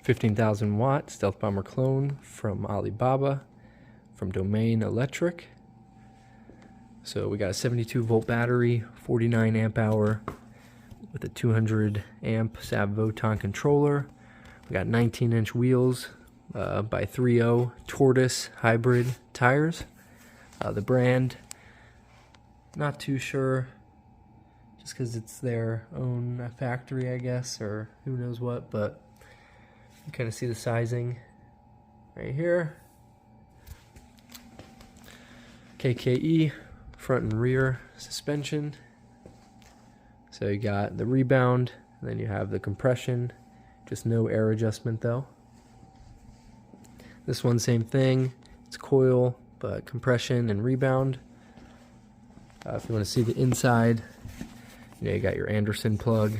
15,000 watt stealth bomber clone from Alibaba, from Domain Electric. So we got a 72 volt battery, 49 amp hour with a 200 amp Sav-Voton controller. We got 19-inch wheels by 3.0 Tortoise hybrid tires. The brand, not too sure, just because it's their own factory, I guess, or who knows what, but you kind of see the sizing right here. KKE front and rear suspension. So you got the rebound, and then you have the compression, just no air adjustment though. This one, same thing, it's coil, but compression and rebound. If you want to see the inside, you got your Anderson plug,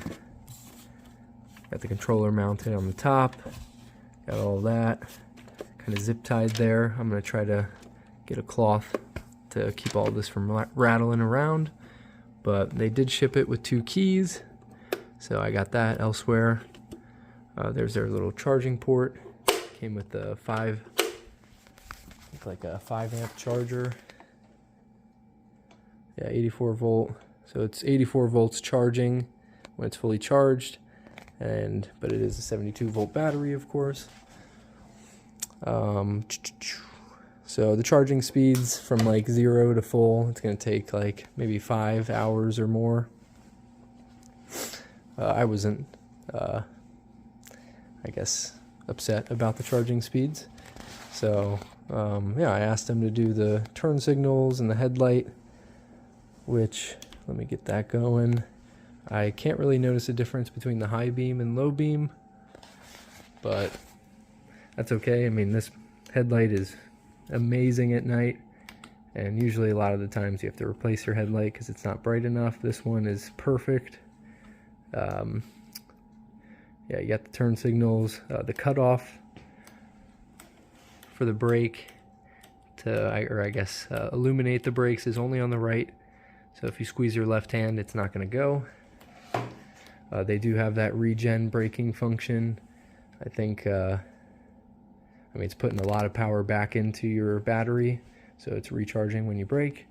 got the controller mounted on the top, got all that kind of zip tied there. I'm going to try to get a cloth to keep all this from rattling around, but they did ship it with 2 keys, so I got that elsewhere. There's their little charging port, came with the 5 amp charger. Yeah, 84 volt. So it's 84 volts charging when it's fully charged, but it is a 72 volt battery, of course. So the charging speeds from like 0 to full, it's going to take like maybe 5 hours or more. I wasn't, I guess, upset about the charging speeds. So yeah, I asked them to do the turn signals and the headlight, which, let me get that going. I can't really notice a difference between the high beam and low beam, but that's okay. I mean, this headlight is amazing at night, and usually a lot of the times you have to replace your headlight because it's not bright enough. This one is perfect. Yeah, you got the turn signals, the cutoff for the brake I guess illuminate the brakes is only on the right. So if you squeeze your left hand, it's not going to go. They do have that regen braking function. I think, I mean, it's putting a lot of power back into your battery, so it's recharging when you brake.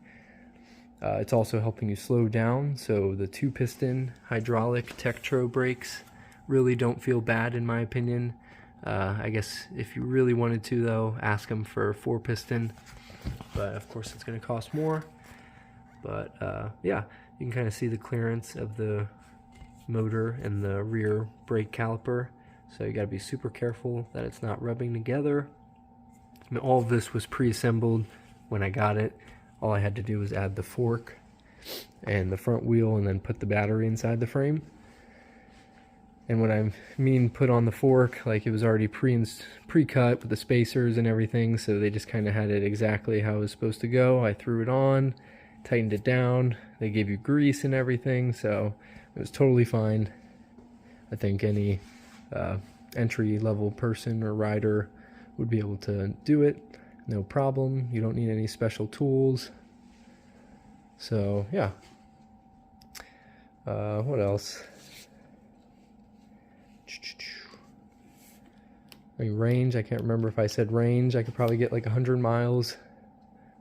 It's also helping you slow down, so the 2-piston hydraulic Tektro brakes really don't feel bad in my opinion. I guess if you really wanted to though, ask them for 4-piston, but of course it's going to cost more. But yeah, you can kind of see the clearance of the motor and the rear brake caliper, so you got to be super careful that it's not rubbing together. I mean, all of this was pre-assembled when I got it. All I had to do was add the fork and the front wheel and then put the battery inside the frame. And when I mean put on the fork, like it was already pre-cut with the spacers and everything, so they just kind of had it exactly how it was supposed to go. I threw it on, tightened it down, they gave you grease and everything, so it was totally fine. I think any entry-level person or rider would be able to do it, no problem. You don't need any special tools. So yeah, what else? I mean, range, I can't remember if I said range. I could probably get like 100 miles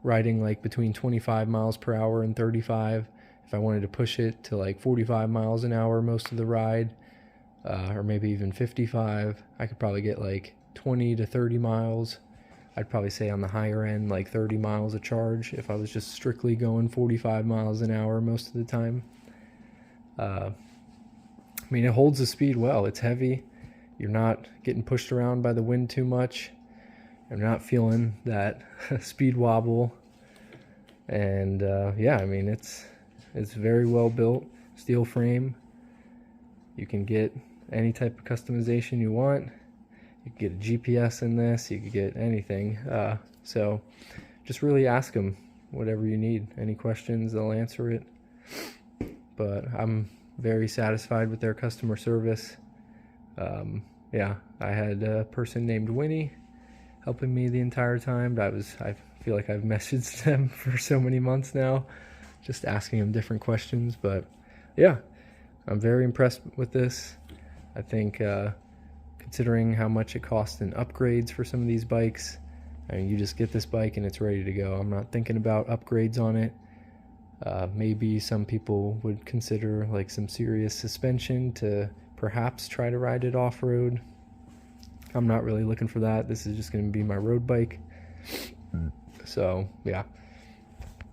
riding like between 25 miles per hour and 35. If I wanted to push it to like 45 miles an hour most of the ride, or maybe even 55, I could probably get like 20 to 30 miles. I'd probably say on the higher end like 30 miles a charge if I was just strictly going 45 miles an hour most of the time. I mean, it holds the speed well. It's heavy. You're not getting pushed around by the wind too much. I'm not feeling that speed wobble. And yeah, I mean, it's very well built, steel frame. You can get any type of customization you want. You can get a GPS in this, you can get anything. So just really ask them whatever you need. Any questions, they'll answer it. But I'm very satisfied with their customer service. Yeah, I had a person named Winnie helping me the entire time. I feel like I've messaged them for so many months now, just asking them different questions. But yeah, I'm very impressed with this. I think could considering how much it costs in upgrades for some of these bikes. I mean, you just get this bike and it's ready to go. I'm not thinking about upgrades on it. Maybe some people would consider like some serious suspension to perhaps try to ride it off-road. I'm not really looking for that. This is just going to be my road bike. So yeah,